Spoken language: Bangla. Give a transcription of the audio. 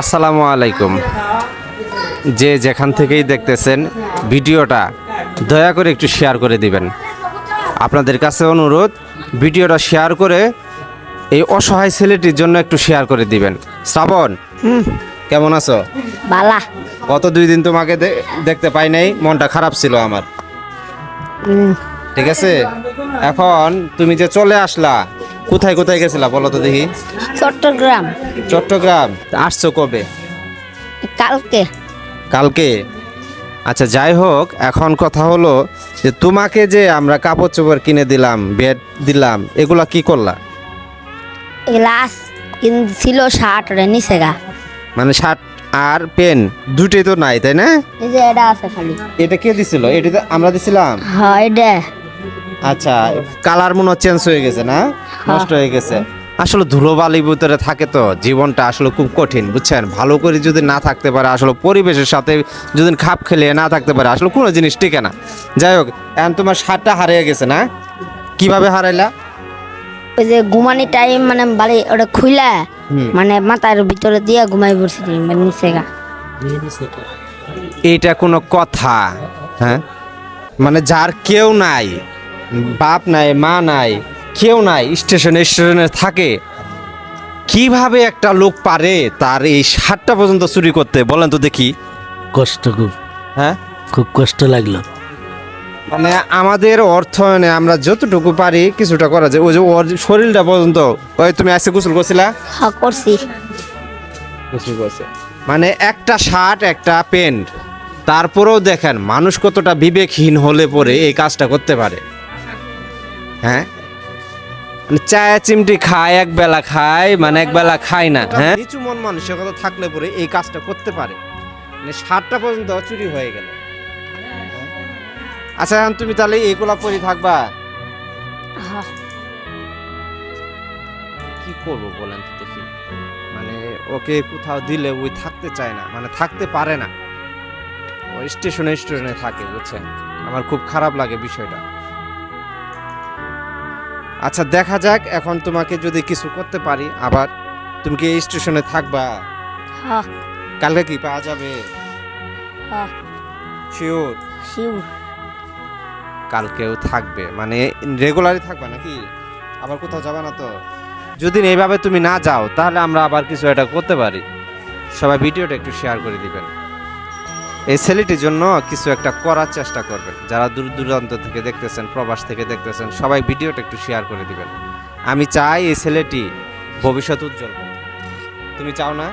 আসসালামু আলাইকুম। যে যেখান থেকেই দেখতেছেন ভিডিওটা দয়া করে একটু শেয়ার করে দিবেন। আপনাদের কাছে অনুরোধ, ভিডিওটা শেয়ার করে এই অসহায় ছেলেটির জন্য একটু শেয়ার করে দিবেন। শ্রাবণ, কেমন আছো? বালা। গত 2 দিন তোমাকে দেখতে পাই নাই, মনটা খারাপ ছিল আমার। ঠিক আছে, এখন তুমি যে চলে আসলা, কোথায় কোথায় গেছিলা বলো তো দেখি। চট্টগ্রাম। চট্টগ্রাম আসছো কবে? কালকে। কালকে? আচ্ছা, যাই হোক, এখন কথা হলো যে তোমাকে যে আমরা কাপড় চোপড় কিনে দিলাম, বেড দিলাম, এগুলা কি করলা? গ্লাস ছিল শার্ট রে নিচে গা। মানে শার্ট আর পেন দুটোই তো নাই, তাই না? এই যে এটা আছে খালি। এটা কে দিছিল? এটা তো আমরা দিছিলাম। হ্যাঁ এটা। আচ্ছা, কালার মনে চেঞ্জ হয়ে গেছে না? নষ্ট হয়ে গেছে। আসলে ধুলোবালির ভিতরে থাকে তো জীবনটা আসলে খুব কঠিন, বুঝছেন? ভালো করে যদি না থাকতে পারে, আসলে পরিবেশের সাথে যদি খাপ খেলিয়ে না থাকতে পারে, আসলে কোনো জিনিস টিকে না। যাই হোক, এখন তোমার শার্টটা হারিয়ে গেছে না? কিভাবে হারাইলা? ওই যে ঘুমানি টাইম মানে বাড়ি ওটা খুইলা মানে মাথার ভিতরে দিয়া ঘুমাই পড়ছি মানে নিচে গা। এইটা কোনো কথা? হ্যাঁ, মানে যার কেউ নাই, বাপ নাই, মা নাই, কেউ নাই, স্টেশনে থাকে, কিভাবে একটা লোক পারে তার এই শার্টটা পর্যন্ত চুরি করতে, বলেন তো দেখি। কষ্ট খুব, হ্যাঁ, খুব কষ্ট লাগলো। মানে আমাদের অর্থায়নে আমরা যতটুকু পারি কিছুটা করা যায়। ওই যে ওর শরীরটা পর্যন্ত, ওই তুমি আজকে গোসল করছিলা? হ্যাঁ করছি। গোসল করছে মানে একটা শার্ট একটা প্যান্ট, তারপরেও দেখেন মানুষ কতটা বিবেকহীন হলে পরে এই কাজটা করতে পারে। হ্যাঁ, মানে চায়া চিমটি খায়, এক বেলা খায়, মানে এক বেলা খায় না। হ্যাঁ, নিচু মন মানসিকতা থাকলে পরে এই কাজটা করতে পারে। মানে শার্টটা পর্যন্ত চুরি হয়ে গেল। আচ্ছা, এখন তুমি তাহলে এগুলা পরে থাকবা? হ্যাঁ। কি করব বলেন তো দেখি। মানে ওকে কোথাও দিলে ওই থাকতে চায় না, মানে থাকতে পারে না, ও স্টেশনে থাকে, বুঝছেন? আমার খুব খারাপ লাগে বিষয়টা। আচ্ছা, দেখা যাক, এখন তোমাকে যদি কিছু করতে পারি, আবার তুমি কি এই স্টেশনে থাকবা? হ্যাঁ। কালকে কি পাওয়া যাবে? হ্যাঁ শিওর? শিউর। কালকেও থাকবে মানে রেগুলারই থাকবা নাকি? আবার কোথাও যাবে না তো? যদি এইভাবে তুমি না যাও, তাহলে আমরা আবার কিছু একটা করতে পারি। সবাই ভিডিওটা একটু শেয়ার করে দিবেন। এই ছেলেটির জন্য কিছু একটা করার চেষ্টা করবেন। যারা দূর দূরান্ত থেকে দেখতেছেন, প্রবাস থেকে দেখতেছেন, সবাই ভিডিওটা একটু শেয়ার করে দিবেন। আমি চাই এই ছেলেটি ভবিষ্যৎ উজ্জ্বল হোক। তুমি চাও না?